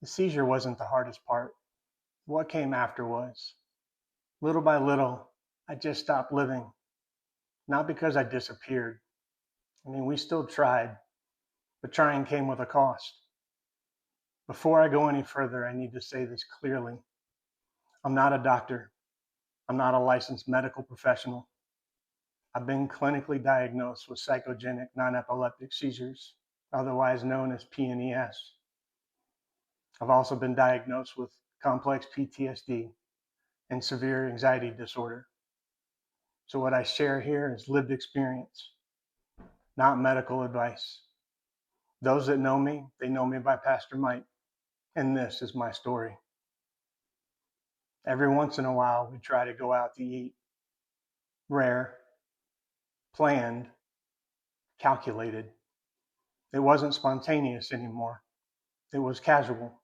The seizure wasn't the hardest part. What came after was. Little by little, I just stopped living. Not because I disappeared. We still tried, but trying came with a cost. Before I go any further, I need to say this clearly. I'm not a doctor. I'm not a licensed medical professional. I've been clinically diagnosed with psychogenic non-epileptic seizures, otherwise known as PNES. I've also been diagnosed with complex PTSD and severe anxiety disorder. So what I share here is lived experience, not medical advice. Those that know me, they know me by Pastor Mike, and this is my story. Every once in a while, we try to go out to eat. Rare, planned, calculated. It wasn't spontaneous anymore. It was casual.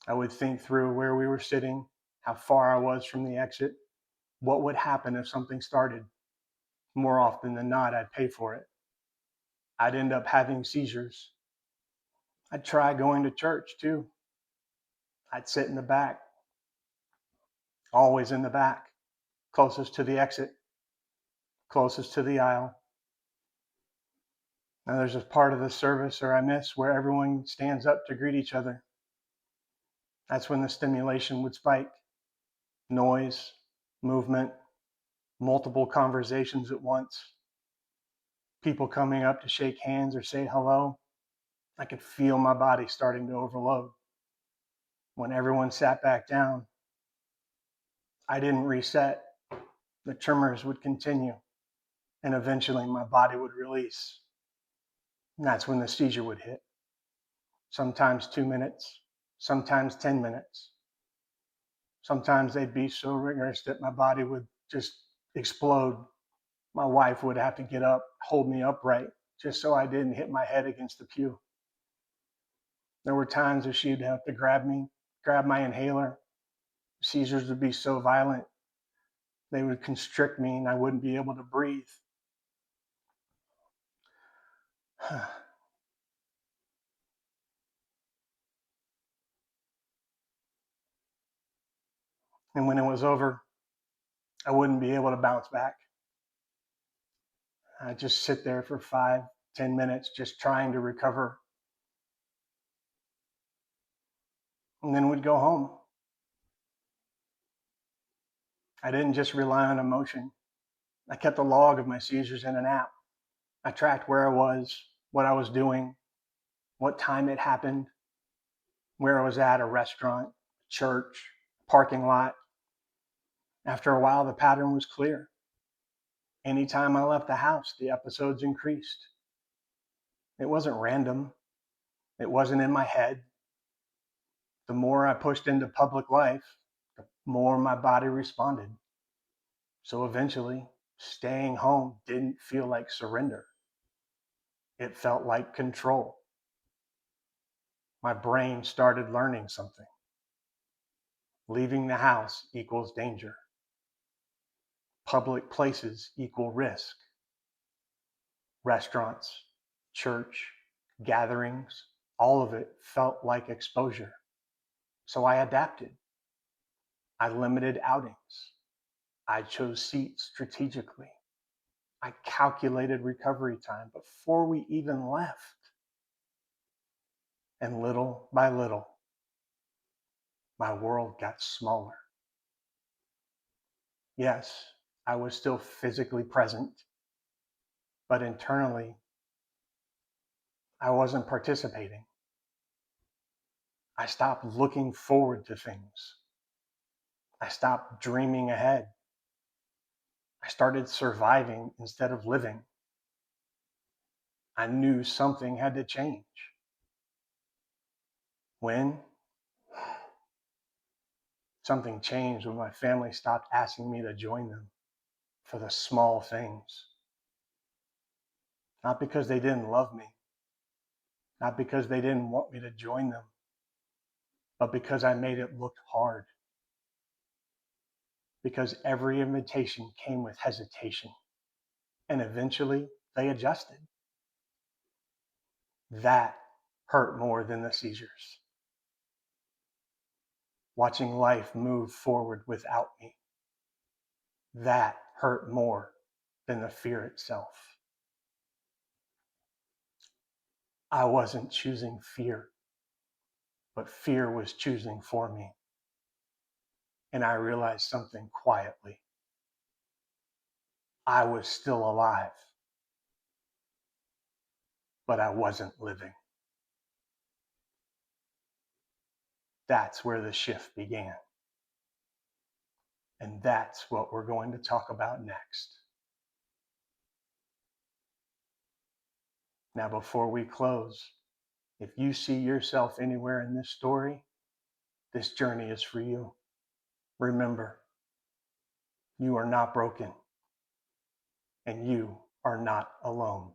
I would think through where we were sitting, how far I was from the exit, what would happen if something started. More often than not, I'd pay for it. I'd end up having seizures. I'd try going to church too. I'd sit in the back, always in the back, closest to the exit, closest to the aisle. Now, there's a part of the service or I miss where everyone stands up to greet each other. That's when the stimulation would spike. Noise, movement, multiple conversations at once, people coming up to shake hands or say hello. I could feel my body starting to overload. When everyone sat back down, I didn't reset. The tremors would continue, and eventually my body would release. And that's when the seizure would hit. Sometimes 2 minutes, sometimes 10 minutes. Sometimes they'd be so rigorous that my body would just explode. My wife would have to get up, hold me upright, just so I didn't hit my head against the pew. There were times that she'd have to grab me, grab my inhaler. Seizures would be so violent, they would constrict me and I wouldn't be able to breathe. And when it was over, I wouldn't be able to bounce back. I'd just sit there for 5, 10 minutes, just trying to recover. And then we'd go home. I didn't just rely on emotion. I kept a log of my seizures in an app. I tracked where I was, what I was doing, what time it happened, where I was at, a restaurant, church, parking lot. After a while, the pattern was clear. Anytime I left the house, the episodes increased. It wasn't random. It wasn't in my head. The more I pushed into public life, the more my body responded. So eventually, staying home didn't feel like surrender. It felt like control. My brain started learning something. Leaving the house equals danger. Public places equal risk. Restaurants, church, gatherings, all of it felt like exposure. So I adapted. I limited outings. I chose seats strategically. I calculated recovery time before we even left. And little by little, my world got smaller. Yes, I was still physically present, but internally, I wasn't participating. I stopped looking forward to things. I stopped dreaming ahead. I started surviving instead of living. I knew something had to change. When? Something changed when my family stopped asking me to join them for the small things. Not because they didn't love me, not because they didn't want me to join them, but because I made it look hard. Because every invitation came with hesitation, and eventually they adjusted. That hurt more than the seizures. Watching life move forward without me, that hurt more than the fear itself. I wasn't choosing fear, but fear was choosing for me. And I realized something quietly. I was still alive, but I wasn't living. That's where the shift began. And that's what we're going to talk about next. Now, before we close, if you see yourself anywhere in this story, this journey is for you. Remember, you are not broken, and you are not alone.